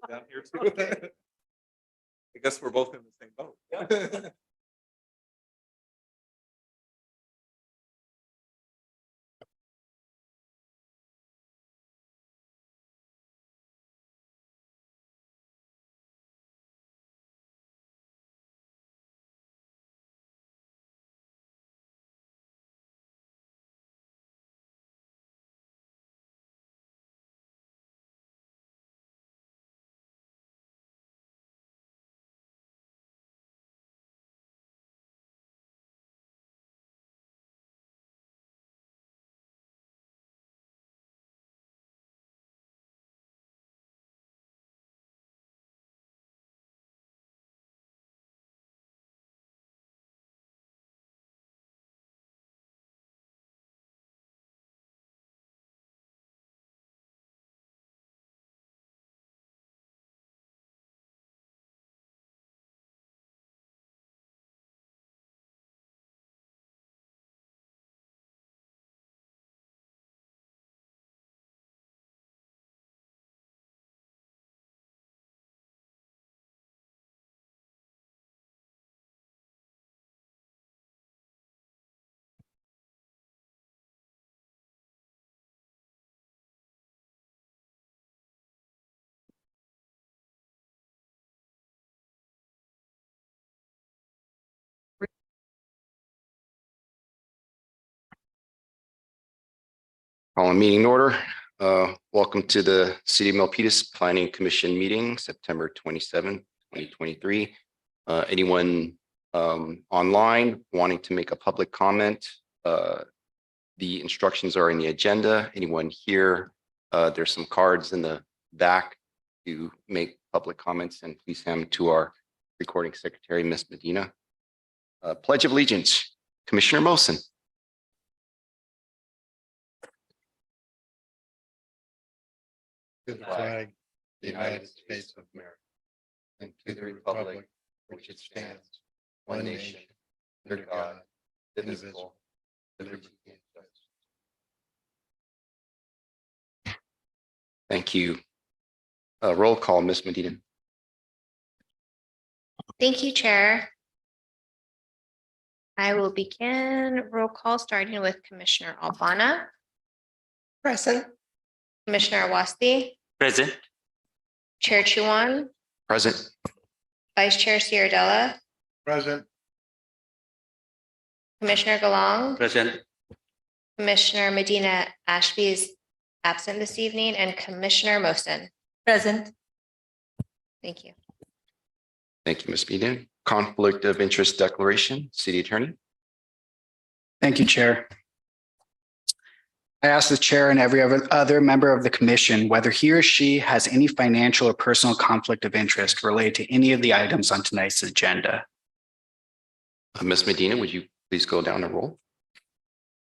down here too. I guess we're both in the same boat. Yeah. Call a meeting order. Welcome to the City of Milpitas Planning Commission meeting, September 27, 2023. Anyone online wanting to make a public comment? The instructions are in the agenda. Anyone here? There's some cards in the back to make public comments, and please hand them to our recording secretary, Ms. Medina. Pledge of Allegiance, Commissioner Mosen. To the flag of the United States of America, and to the republic for which it stands, one nation, under God, indivisible, with liberty and justice. Thank you. Roll call, Ms. Medina. Thank you, Chair. I will begin roll call starting with Commissioner Albana, Present. Commissioner Awasti, Present. Chair Chuan, Present. Vice Chair Sierradella, Present. Commissioner Galong, Present. Commissioner Medina Ashby is absent this evening, and Commissioner Mosen. Present. Thank you. Thank you, Ms. Medina. Conflict of interest declaration, City Attorney. Thank you, Chair. I ask the Chair and every other member of the Commission whether he or she has any financial or personal conflict of interest related to any of the items on tonight's agenda. Ms. Medina, would you please go down the roll?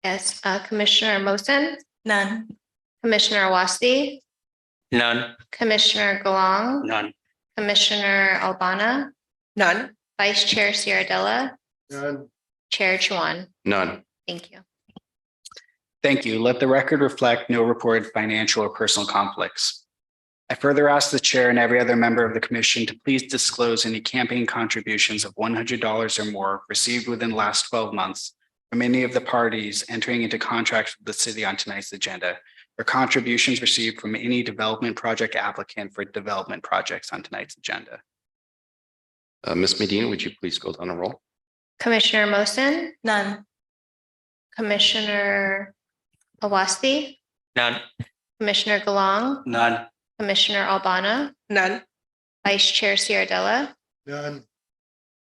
Yes, Commissioner Mosen, None. Commissioner Awasti, None. Commissioner Galong, None. Commissioner Albana, None. Vice Chair Sierradella, None. Chair Chuan. None. Thank you. Thank you. Let the record reflect no reported financial or personal conflicts. I further ask the Chair and every other member of the Commission to please disclose any campaign contributions of $100 or more received within the last 12 months from any of the parties entering into contracts with the city on tonight's agenda, or contributions received from any development project applicant for development projects on tonight's agenda. Ms. Medina, would you please go down the roll? Commissioner Mosen, None. Commissioner Awasti, None. Commissioner Galong, None. Commissioner Albana, None. Vice Chair Sierradella, None.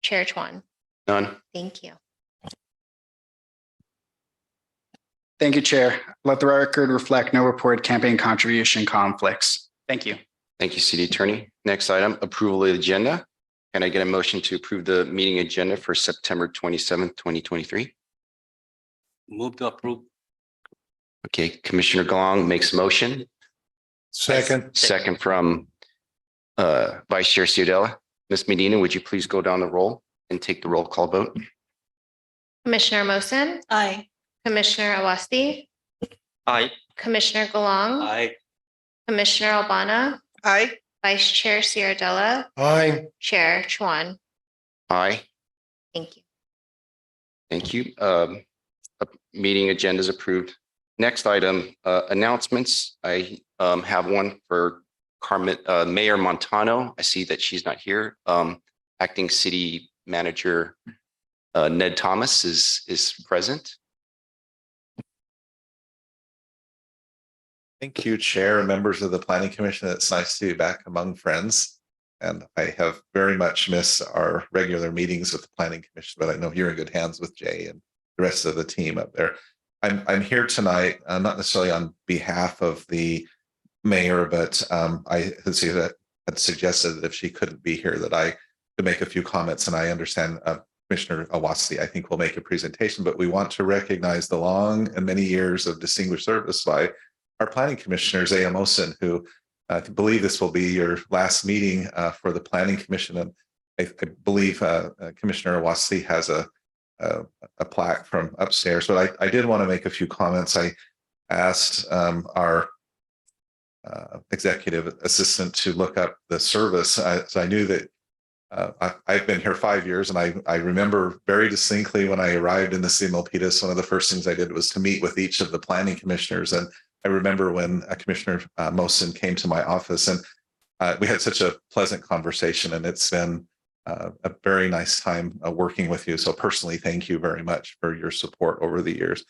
Chair Chuan. None. Thank you. Thank you, Chair. Let the record reflect no reported campaign contribution conflicts. Thank you. Thank you, City Attorney. Next item, approval of the agenda. Can I get a motion to approve the meeting agenda for September 27th, 2023? Move to approve. Okay, Commissioner Galong makes a motion. Second. Second from Vice Chair Sierradella. Ms. Medina, would you please go down the roll and take the roll call vote? Commissioner Mosen, Aye. Commissioner Awasti, Aye. Commissioner Galong, Aye. Commissioner Albana, Aye. Vice Chair Ciardella, Aye. Chair Chuan. Aye. Thank you. Thank you. Meeting agenda is approved. Next item, announcements. I have one for Mayor Montano. I see that she's not here. Acting City Manager Ned Thomas is present. Thank you, Chair and members of the Planning Commission. It's nice to be back among friends. And I have very much missed our regular meetings with the Planning Commission, but I know you're in good hands with Jay and the rest of the team up there. I'm here tonight, not necessarily on behalf of the mayor, but I had suggested that if she couldn't be here, that I could make a few comments. And I understand Commissioner Awasthi, I think, will make a presentation, but we want to recognize the long and many years of distinguished service by our planning commissioner, Zaya Mosin, who I believe this will be your last meeting for the Planning Commission. And I believe Commissioner Awasthi has a plaque from upstairs, but I did want to make a few comments. I asked our executive assistant to look up the service. So I knew that I've been here 5 years, and I remember very distinctly when I arrived in the city of Milpitas, one of the first things I did was to meet with each of the planning commissioners. And I remember when Commissioner Mosin came to my office, and we had such a pleasant conversation, and it's been a very nice time working with you. So personally, thank you very much for your support over the years.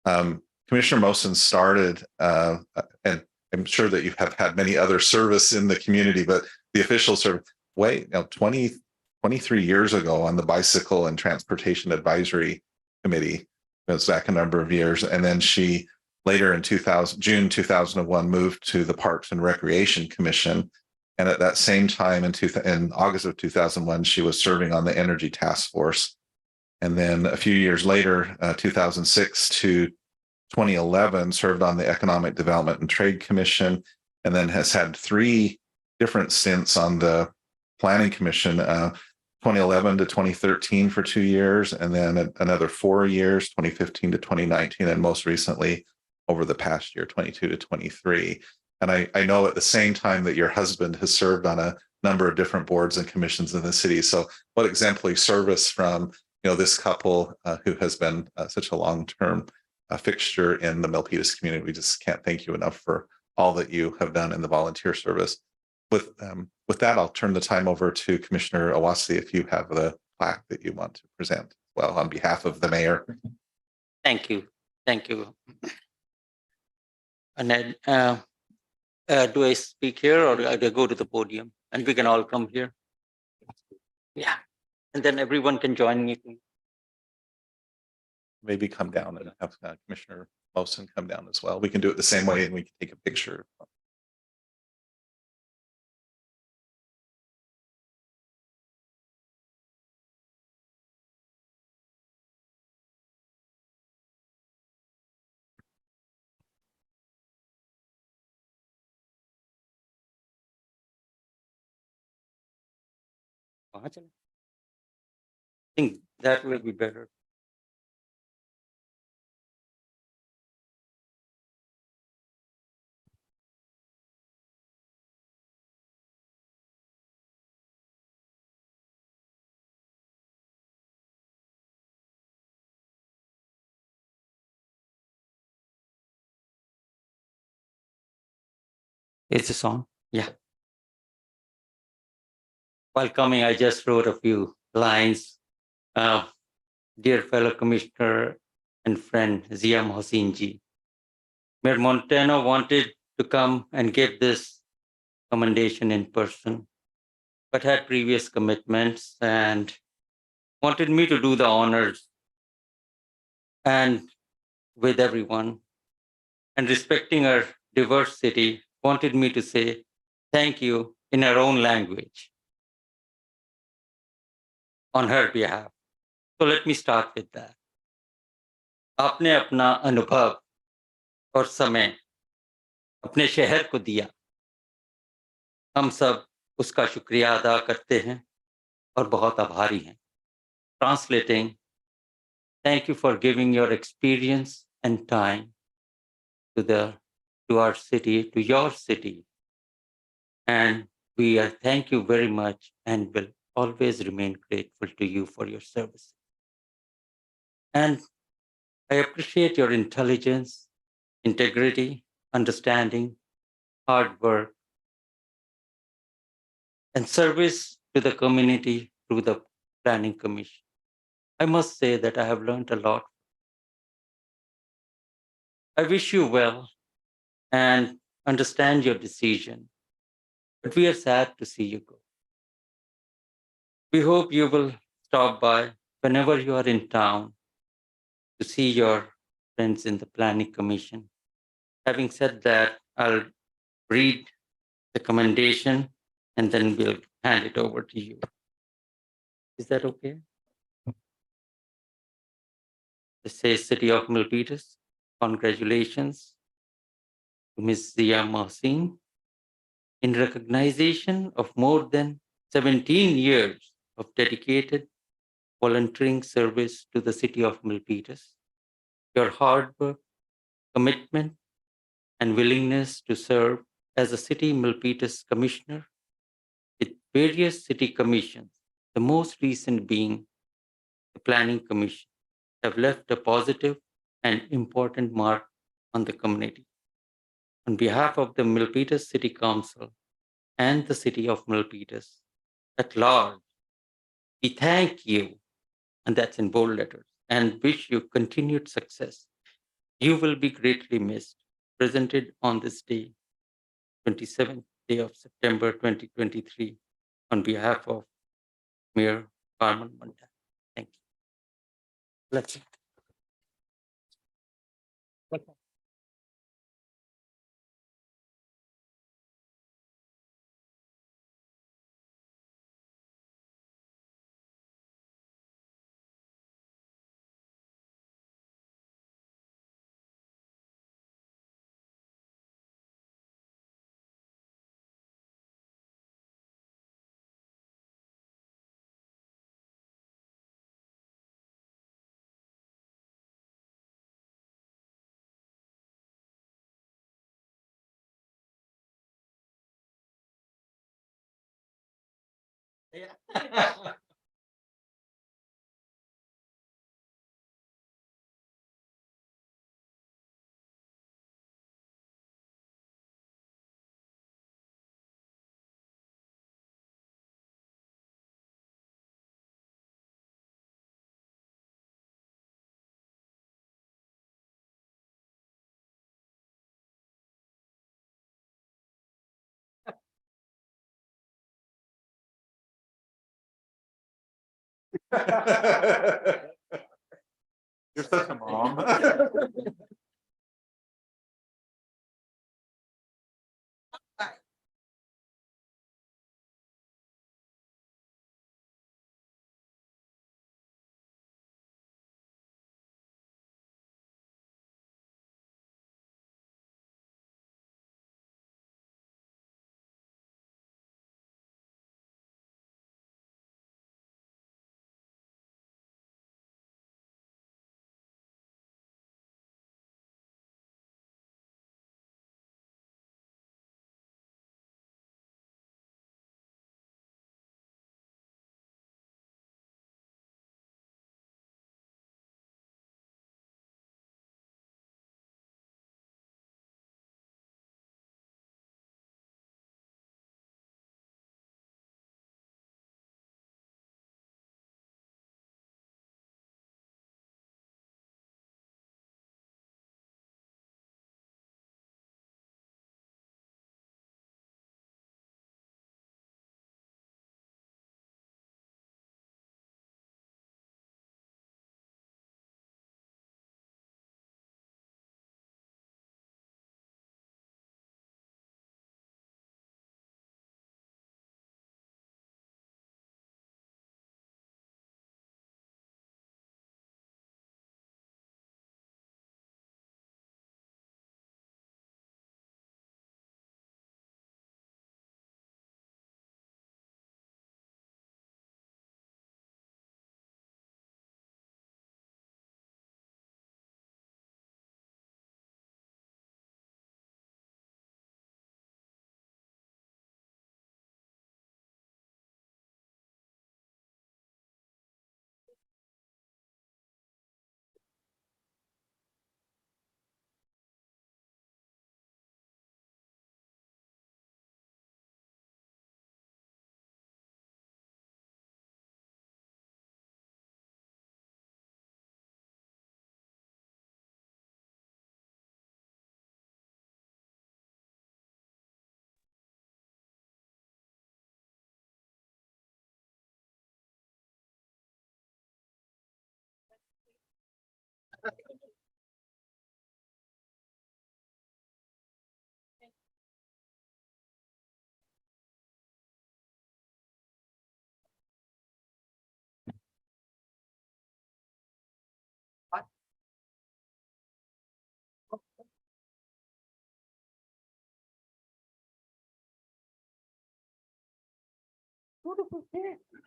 Commissioner Mosin started, and I'm sure that you have had many other service in the community, but the official service, 23 years ago on the Bicycle and Transportation Advisory Committee. It was back a number of years. And then she later in June 2001 moved to the Parks and Recreation Commission. And at that same time in August of 2001, she was serving on the Energy Task Force. And then a few years later, 2006 to 2011, served on the Economic Development and Trade Commission, and then has had 3 different stints on the Planning Commission, 2011 to 2013 for 2 years, and then another 4 years, 2015 to 2019, and most recently over the past year, 22 to 23. And I know at the same time that your husband has served on a number of different boards and commissions in the city. So what exemplary service from this couple who has been such a long-term fixture in the Milpitas community. We just can't thank you enough for all that you have done in the volunteer service. With that, I'll turn the time over to Commissioner Awasthi if you have the plaque that you want to present. Well, on behalf of the mayor. Thank you. Thank you. And then, do I speak here or do I go to the podium and we can all come here? Yeah. And then everyone can join me. Maybe come down and have Commissioner Mosin come down as well. We can do it the same way and we can take a picture. I think that will be better. Is this on? Yeah. While coming, I just wrote a few lines. Dear fellow commissioner and friend Zia Mohsin ji, Mayor Montano wanted to come and give this commendation in person, but had previous commitments and wanted me to do the honors and with everyone. And respecting our diversity, wanted me to say thank you in our own language on her behalf. So let me start with that. आपने अपना अनुभव और समय अपने शहर को दिया। हम सब उसका शुक्रिया अदा करते हैं और बहुत आभारी हैं। Translating, thank you for giving your experience and time to our city, to your city, And thank you very much and will always remain grateful to you for your service. And I appreciate your intelligence, integrity, understanding, hard work, and service to the community through the Planning Commission. I must say that I have learned a lot. I wish you well and understand your decision, but we are sad to see you go. We hope you will stop by whenever you are in town to see your friends in the Planning Commission. Having said that, I'll read the commendation and then we'll hand it over to you. Is that okay? It says City of Milpitas, congratulations to Ms. Zia Mohsin in recognition of more than 17 years of dedicated volunteering service to the City of Milpitas. Your hard work, commitment, and willingness to serve as a City Milpitas Commissioner with various city commissions, the most recent being the Planning Commission, have left a positive and important mark on the community. On behalf of the Milpitas City Council and the City of Milpitas at large, we thank you, and that's in bold letters, and wish you continued success. You will be greatly missed. Presented on this day, 27th day of September 2023, on behalf of Mayor Carmen Montano. Thank you. Let's. Yeah. You're such a mom.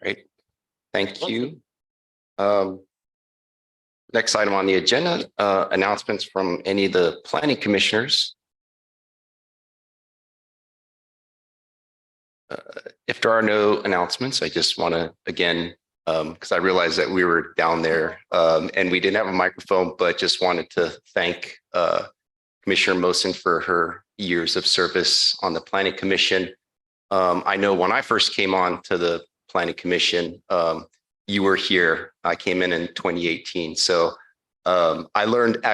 Great. Thank you. Next item on the agenda, announcements from any of the planning commissioners. If there are no announcements, I just want to, again, because I realized that we were down there and we didn't have a microphone, but just wanted to thank Commissioner Mosen for her years of service on the Planning Commission. I know when I first came on to the Planning Commission, you were here. I came in 2018. So I learned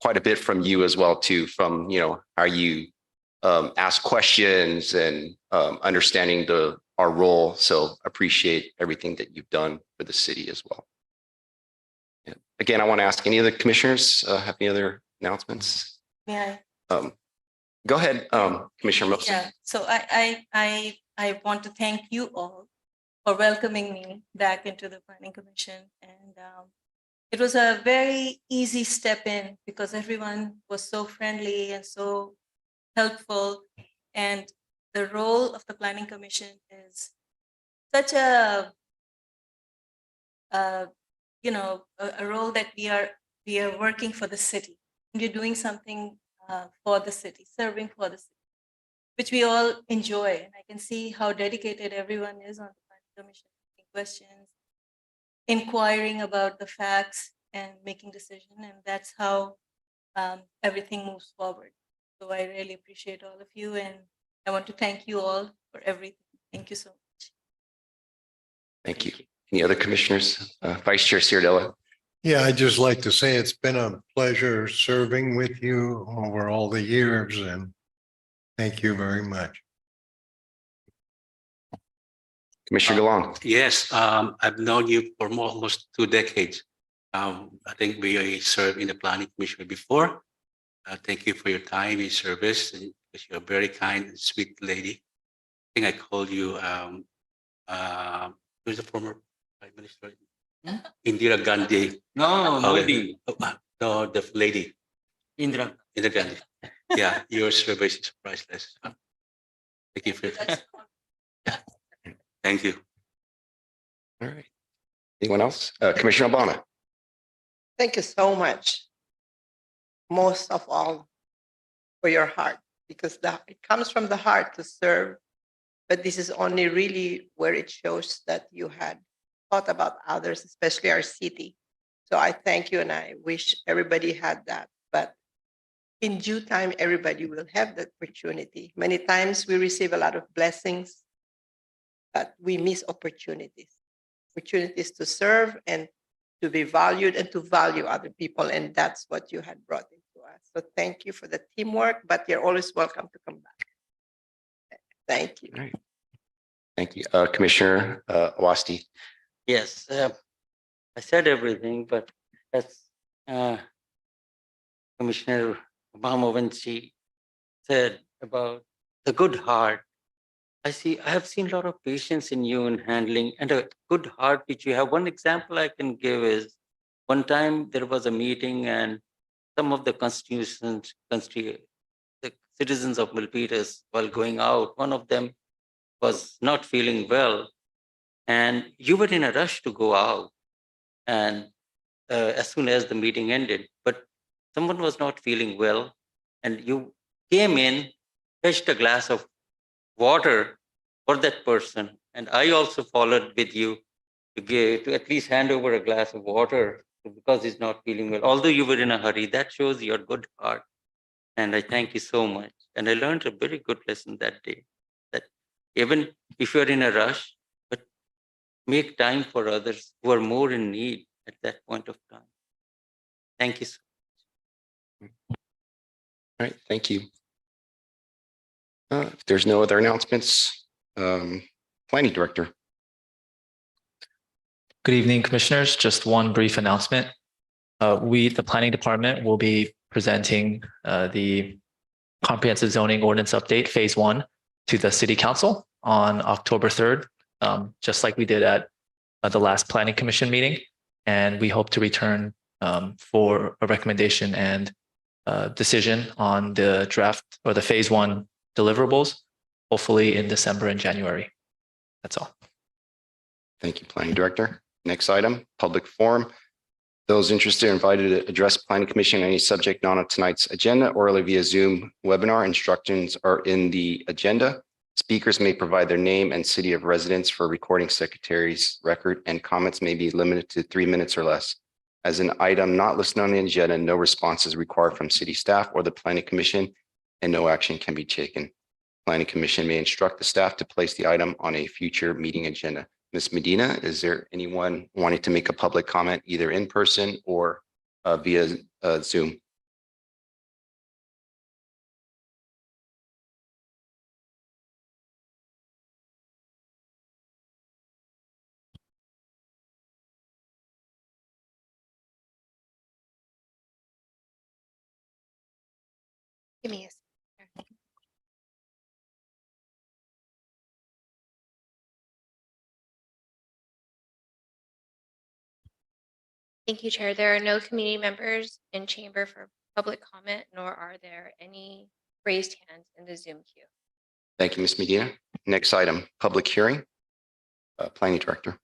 quite a bit from you as well, too, from, how you ask questions and understanding our role. So appreciate everything that you've done for the city as well. Yeah. Again, I want to ask any of the commissioners have any other announcements? May I? Go ahead, Commissioner Mosen. Yeah, so I want to thank you all for welcoming me back into the Planning Commission. And it was a very easy step in because everyone was so friendly and so helpful. And the role of the Planning Commission is such a role that we are working for the city. We're doing something for the city, serving for the city, which we all enjoy. And I can see how dedicated everyone is on the Planning Commission, asking questions, inquiring about the facts and making decisions. And that's how everything moves forward. So I really appreciate all of you. And I want to thank you all for everything. Thank you so much. Thank you. Any other commissioners? Vice Chair Ciardella. Yeah, I'd just like to say it's been a pleasure serving with you over all the years, and thank you very much. Commissioner Galong. Yes, I've known you for almost 2 decades. I think we served in the Planning Commission before. Thank you for your time and service. You're a very kind and sweet lady. I think I called you, who's the former Prime Minister? Indira Gandhi. No, Modi. No, the lady. Indra. Indira Gandhi. Yeah, your service is priceless. Thank you for that. Yeah. Thank you. All right. Anyone else? Commissioner Albana. Thank you so much. Most of all for your heart, because it comes from the heart to serve. But this is only really where it shows that you had thought about others, especially our city. So I thank you and I wish everybody had that. But in due time, everybody will have that opportunity. Many times we receive a lot of blessings, but we miss opportunities to serve and to be valued and to value other people. And that's what you had brought into us. So thank you for the teamwork, but you're always welcome to come back. Thank you. All right. Thank you. Commissioner Awasti. Yes, I said everything, but as Commissioner Obama, when she said about the good heart, I have seen a lot of patience in you in handling and a good heart which you have. One example I can give is one time there was a meeting and some of the the citizens of Milpitas, while going out, one of them was not feeling well. And you were in a rush to go out. And as soon as the meeting ended, but someone was not feeling well. And you came in, fetched a glass of water for that person. And I also followed with you to at least hand over a glass of water because he's not feeling well. Although you were in a hurry, that shows your good heart. And I thank you so much. And I learned a very good lesson that day, that even if you're in a rush, but make time for others who are more in need at that point of time. Thank you so much. All right. Thank you. If there's no other announcements, Planning Director. Good evening, commissioners. Just one brief announcement. The planning department, will be presenting the comprehensive zoning ordinance update phase 1 to the city council on October 3rd, just like we did at the last planning commission meeting. And we hope to return for a recommendation and decision on the draft or the phase 1 deliverables, hopefully in December and January. That's all. Thank you, Planning Director. Next item, public forum. Those interested are invited to address Planning Commission on any subject not on tonight's agenda orally via Zoom webinar. Instructions are in the agenda. Speakers may provide their name and city of residence for recording secretary's record, and comments may be limited to 3 minutes or less. As an item not listed on the agenda, no response is required from city staff or the Planning Commission, and no action can be taken. Planning Commission may instruct the staff to place the item on a future meeting agenda. Ms. Medina, is there anyone wanting to make a public comment either in person or via Zoom? Give me a second. Thank you, Chair. There are no community members in chamber for public comment, nor are there any raised hands in the Zoom queue. Thank you, Ms. Medina. Next item, public hearing. Planning Director.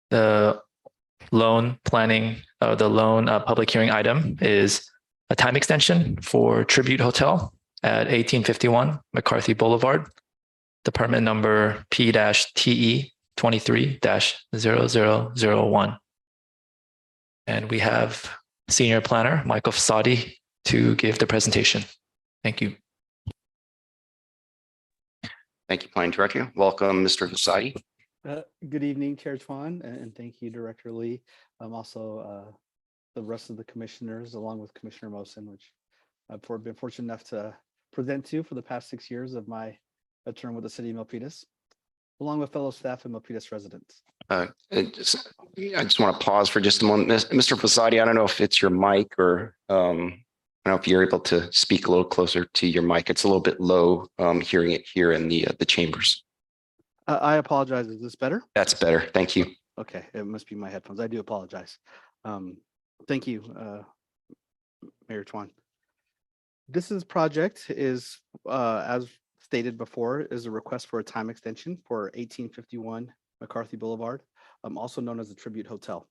The loan public hearing item is a time extension for Tribute Hotel at 1851 McCarthy Boulevard, department number P-TE 23-0001. And we have Senior Planner Michael Fasadi to give the presentation. Thank you. Thank you, Planning Director. Welcome, Mr. Fasadi. Good evening, Chair Chuan, and thank you, Director Lee. Also, the rest of the commissioners, along with Commissioner Mosen, which I've been fortunate enough to present to for the past 6 years of my term with the city of Milpitas, along with fellow staff and Milpitas residents. I just want to pause for just a moment. Mr. Fasadi, I don't know if it's your mic or I don't know if you're able to speak a little closer to your mic. It's a little bit low hearing it here in the chambers. I apologize. Is this better? That's better. Thank you. Okay, it must be my headphones. I do apologize. Thank you, Mayor Chuan. This project is, as stated before, is a request for a time extension for 1851 McCarthy Boulevard, also known as the Tribute Hotel.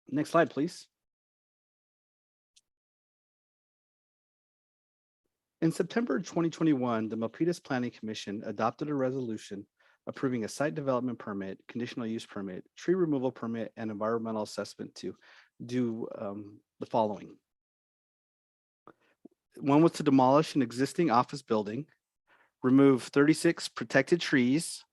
Next slide, please. In September 2021, the Milpitas Planning Commission adopted a resolution approving a site development permit, conditional use permit, tree removal permit, and environmental assessment to do the following. One was to demolish an existing office building, remove 36 protected trees,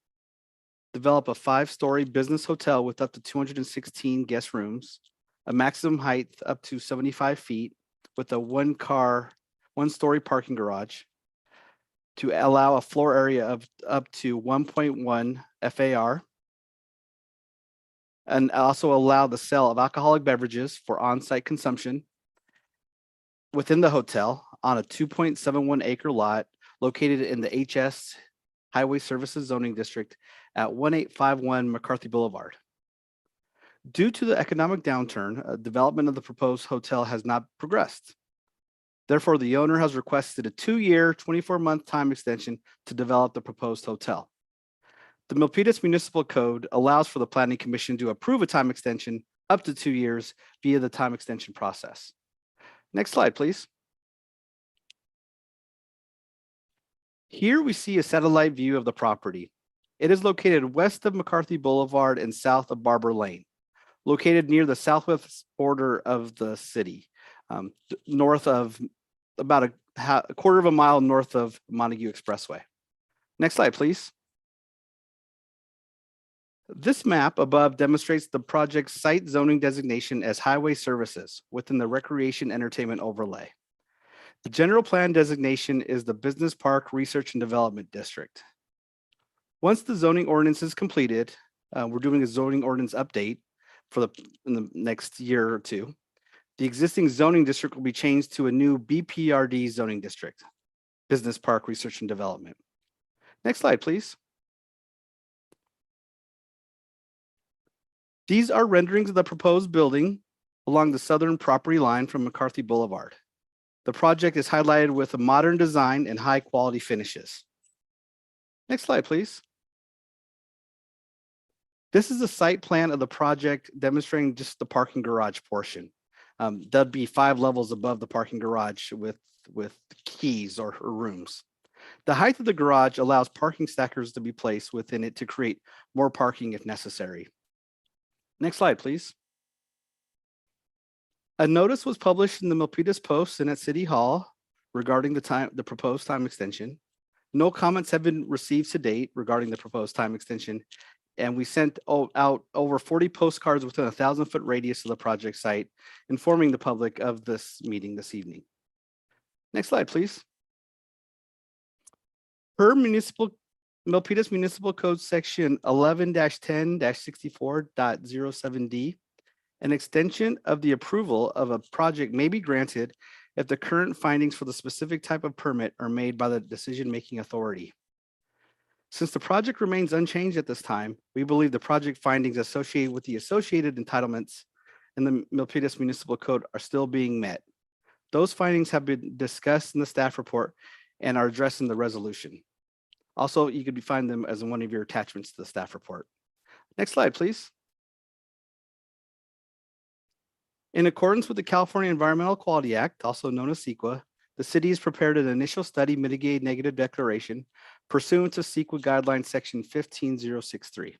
develop a 5-story business hotel with up to 216 guest rooms, a maximum height up to 75 feet with a 1-story parking garage, to allow a floor area of up to 1.1 FAR, and also allow the sale of alcoholic beverages for on-site consumption within the hotel on a 2.71 acre lot located in the HS Highway Services Zoning District at 1851 McCarthy Boulevard. Due to the economic downturn, development of the proposed hotel has not progressed. Therefore, the owner has requested a 2-year, 24-month time extension to develop the proposed hotel. The Milpitas Municipal Code allows for the Planning Commission to approve a time extension up to 2 years via the time extension process. Next slide, please. Here we see a satellite view of the property. It is located west of McCarthy Boulevard and south of Barber Lane, located near the southwest border of the city, north of about a quarter of a mile north of Montague Expressway. Next slide, please. This map above demonstrates the project's site zoning designation as highway services within the recreation entertainment overlay. The general plan designation is the Business Park Research and Development District. Once the zoning ordinance is completed, we're doing a zoning ordinance update in the next year or two. The existing zoning district will be changed to a new BPRD zoning district, Business Park Research and Development. Next slide, please. These are renderings of the proposed building along the southern property line from McCarthy Boulevard. The project is highlighted with a modern design and high quality finishes. Next slide, please. This is a site plan of the project demonstrating just the parking garage portion. That'd be 5 levels above the parking garage with keys or rooms. The height of the garage allows parking stackers to be placed within it to create more parking if necessary. Next slide, please. A notice was published in the Milpitas Post and at City Hall regarding the proposed time extension. No comments have been received to date regarding the proposed time extension, and we sent out over 40 postcards within a 1,000-foot radius of the project site, informing the public of this meeting this evening. Next slide, please. Per Milpitas Municipal Code Section 11-10-64.07D, an extension of the approval of a project may be granted if the current findings for the specific type of permit are made by the decision-making authority. Since the project remains unchanged at this time, we believe the project findings associated with the associated entitlements in the Milpitas Municipal Code are still being met. Those findings have been discussed in the staff report and are addressed in the resolution. Also, you could find them as one of your attachments to the staff report. Next slide, please. In accordance with the California Environmental Quality Act, also known as CEQA, the city has prepared an initial study mitigated negative declaration pursuant to CEQA guidelines section 15063.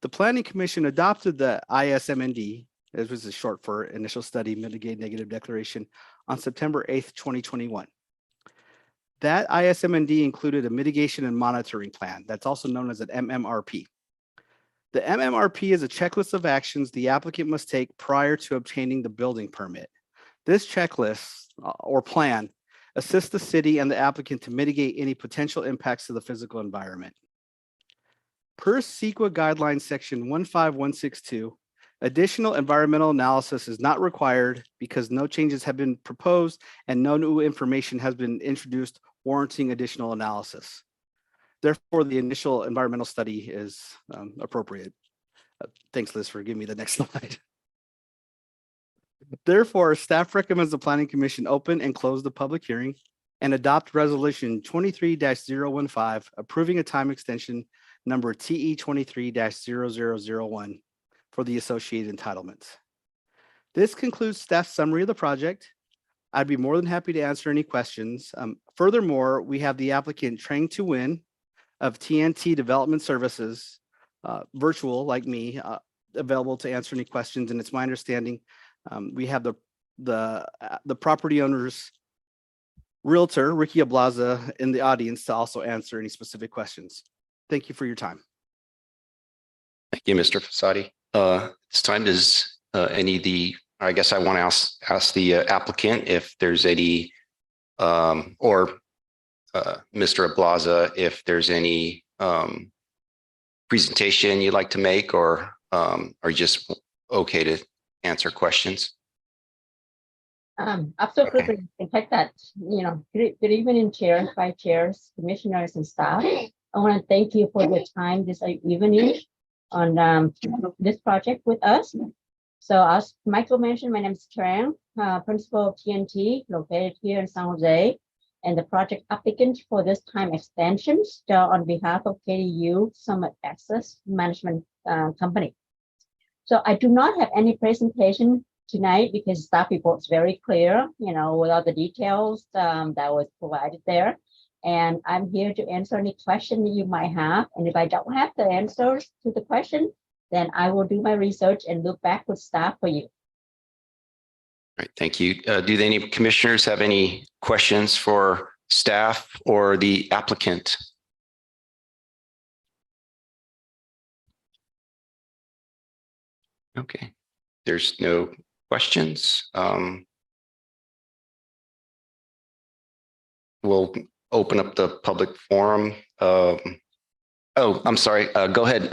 The Planning Commission adopted the ISMND, as was short for Initial Study Mitigated Negative Declaration, on September 8th, 2021. That ISMND included a mitigation and monitoring plan that's also known as an MMRP. The MMRP is a checklist of actions the applicant must take prior to obtaining the building permit. This checklist or plan assists the city and the applicant to mitigate any potential impacts to the physical environment. Per CEQA guidelines section 15162, additional environmental analysis is not required because no changes have been proposed and no new information has been introduced warranting additional analysis. Therefore, the initial environmental study is appropriate. Thanks, Liz, for giving me the next slide. Therefore, staff recommends the Planning Commission open and close the public hearing and adopt resolution 23-015, approving a time extension number TE 23-0001 for the associated entitlements. This concludes staff's summary of the project. I'd be more than happy to answer any questions. Furthermore, we have the applicant Trang To Win of TNT Development Services, virtual like me, available to answer any questions. And it's my understanding we have the property owner's realtor, Ricky Ablaza, in the audience to also answer any specific questions. Thank you for your time. Thank you, Mr. Fasadi. This time does any of the, I guess I want to ask the applicant if there's any, or Mr. Ablaza, if there's any presentation you'd like to make, or are you just okay to answer questions? Absolutely. Okay. In fact, that, good evening, chairs, vice chairs, commissioners, and staff. I want to thank you for your time this evening on this project with us. So as Michael mentioned, my name is Trang, principal of TNT, located here in San Jose, and the project applicant for this time extension on behalf of KDU Summit Access Management Company. So I do not have any presentation tonight because staff report is very clear, with all the details that was provided there. And I'm here to answer any question you might have. And if I don't have the answers to the question, then I will do my research and look back with staff for you. All right, thank you. Do any commissioners have any questions for staff or the applicant? Okay, there's no questions. We'll open up the public forum. Oh, I'm sorry. Go ahead,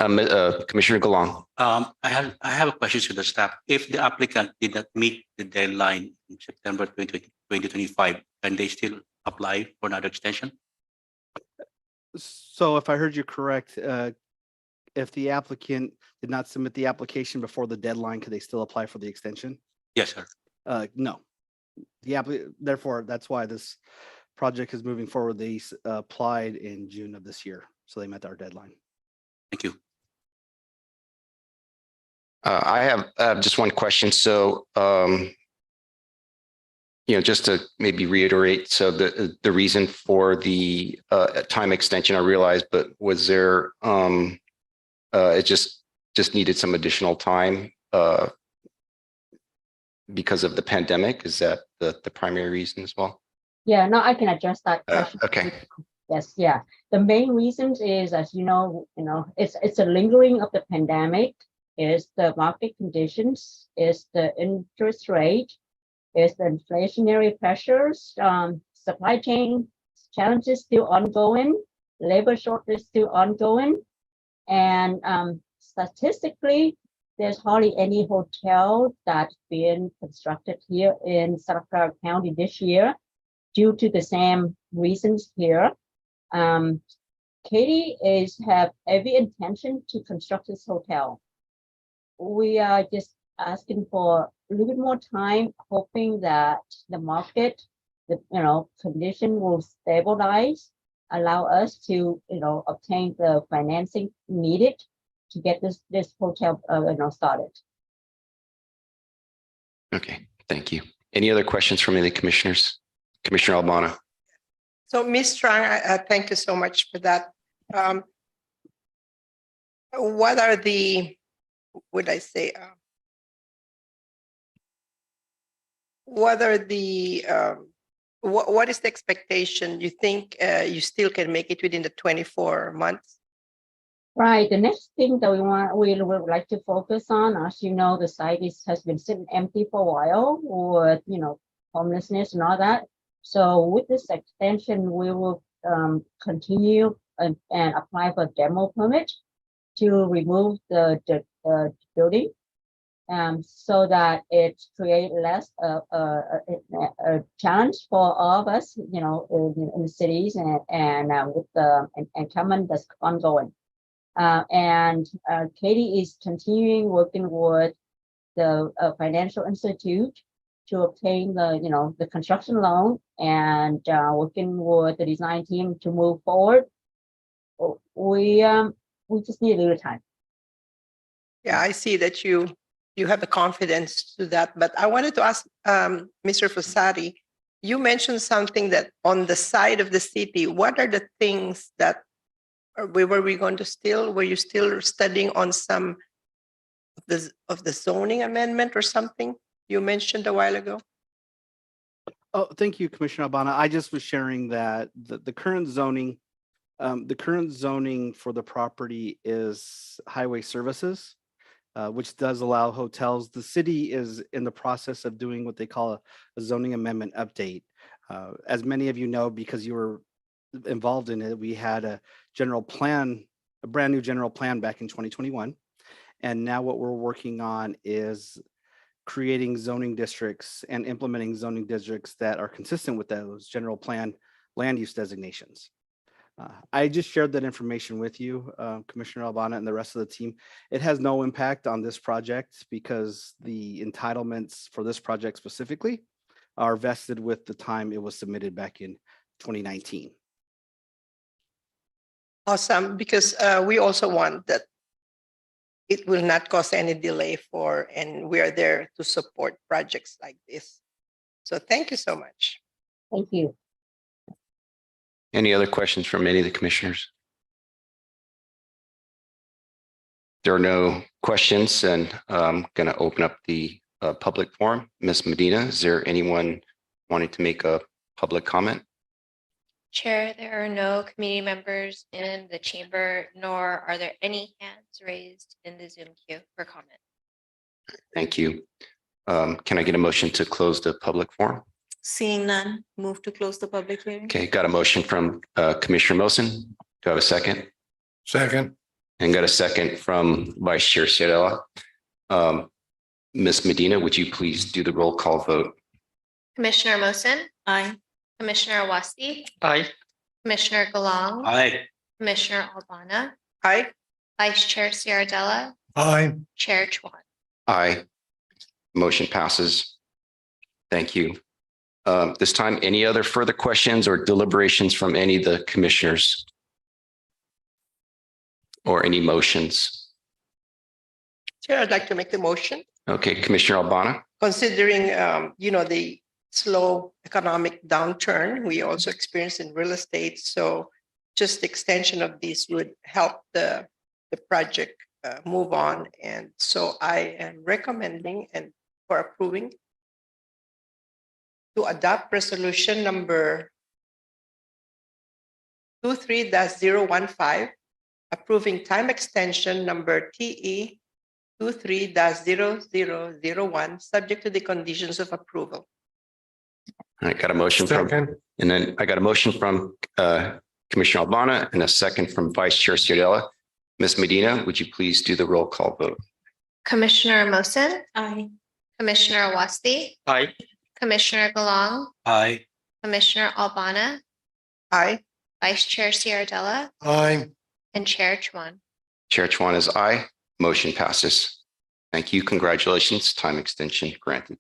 Commissioner Galong. I have a question to the staff. If the applicant did not meet the deadline in September 2025, can they still apply for another extension? So if I heard you correct, if the applicant did not submit the application before the deadline, could they still apply for the extension? Yes, sir. No, therefore, that's why this project is moving forward. They applied in June of this year, so they met our deadline. Thank you. I have just one question. So, just to maybe reiterate, so the reason for the time extension, I realized, but was there, it just needed some additional time because of the pandemic? Is that the primary reason as well? Yeah, no, I can address that question. Okay. Yes, yeah. The main reasons is, as you know, it's a lingering of the pandemic, is the market conditions, is the interest rate, is the inflationary pressures, supply chain challenges still ongoing, labor shortage still ongoing, and statistically, there's hardly any hotel that's been constructed here in Santa Clara County this year due to the same reasons here. Katie have every intention to construct this hotel. We are just asking for a little bit more time, hoping that the market, condition will stabilize, allow us to, obtain the financing needed to get this hotel, started. Okay, thank you. Any other questions from any of the commissioners? Commissioner Albana. So, Ms. Strang, thank you so much for that. What are the, what is the expectation? You think you still can make it within the 24 months? Right. The next thing that we would like to focus on, as you know, the site has been sitting empty for a while with, homelessness and all that. So with this extension, we will continue and apply for demo permit to remove the building, so that it create less a challenge for all of us, in the cities and with the encampment that's ongoing. Katie is continuing working with the financial institute to obtain the construction loan and working with the design team to move forward. We just need a little time. Yeah, I see that you have the confidence to that, but I wanted to ask Mr. Fossati, you mentioned something that on the side of the city, what are the things that were you still studying on some of the zoning amendment or something you mentioned a while ago? Oh, thank you, Commissioner Albana. I just was sharing that the current zoning for the property is highway services, which does allow hotels. The city is in the process of doing what they call a zoning amendment update. As many of you know, because you were involved in it, we had a brand new general plan back in 2021. And now what we're working on is creating zoning districts and implementing zoning districts that are consistent with those general plan land use designations. I just shared that information with you, Commissioner Albana, and the rest of the team. It has no impact on this project because the entitlements for this project specifically are vested with the time it was submitted back in 2019. Awesome, because we also want that it will not cause any delay and we are there to support projects like this. So thank you so much. Thank you. Any other questions from any of the commissioners? There are no questions, and I'm going to open up the public forum. Ms. Medina, is there anyone wanting to make a public comment? Chair, there are no committee members in the chamber, nor are there any hands raised in the Zoom queue for comment. Thank you. Can I get a motion to close the public forum? Seeing none, move to close the public hearing. Okay, got a motion from Commissioner Mosen. Do I have a second? Second. And got a second from Vice Chair Ciardella. Ms. Medina, would you please do the roll call vote? Commissioner Mosen, Aye. Commissioner Wasti, Aye. Commissioner Galang, Aye. Commissioner Albana, Aye. Vice Chair Ciardella, Aye. Chair Chuan. Aye. Motion passes. Thank you. This time, any other further questions or deliberations from any of the commissioners? Or any motions? Chair, I'd like to make the motion, Okay, Commissioner Albana. considering, the slow economic downturn we also experience in real estate. So just the extension of this would help the project move on. And so I am recommending and for approving to adopt resolution number 23-015, approving time extension number TE 23-0001, subject to the conditions of approval. I got a motion from, and then I got a motion from Commissioner Albana and a second from Vice Chair Ciardella. Ms. Medina, would you please do the roll call vote? Commissioner Mosin, Aye. Commissioner Wasti, Aye. Commissioner Galang, Aye. Commissioner Albana, Aye. Vice Chair Ciardella, Aye. and Chair Chuan. Chair Chuan is aye. Motion passes. Thank you. Congratulations. Time extension granted.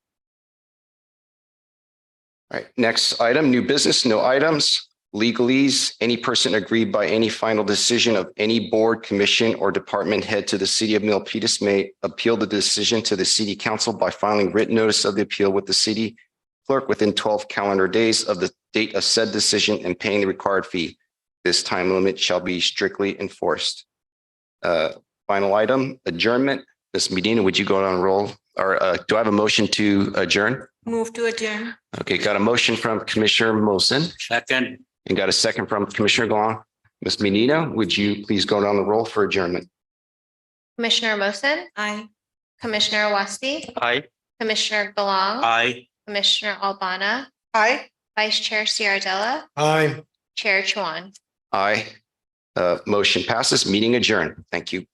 All right, next item, new business, no items. Legalese, any person aggrieved by any final decision of any board, commission, or department head to the city of Milpitas may appeal the decision to the city council by filing written notice of the appeal with the city clerk within 12 calendar days of the date of said decision and paying the required fee. This time limit shall be strictly enforced. Final item, adjournment. Ms. Medina, would you go on roll? Or do I have a motion to adjourn? Move to adjourn. Okay, got a motion from Commissioner Mosin Second. and got a second from Commissioner Galan. Ms. Medina, would you please go down the roll for adjournment? Commissioner Mosin, Aye. Commissioner Wasti, Aye. Commissioner Galang, Aye. Commissioner Albana, Aye. Vice Chair Ciardella, Aye. Chair Chuan. Aye. Motion passes. Meeting adjourned. Thank you.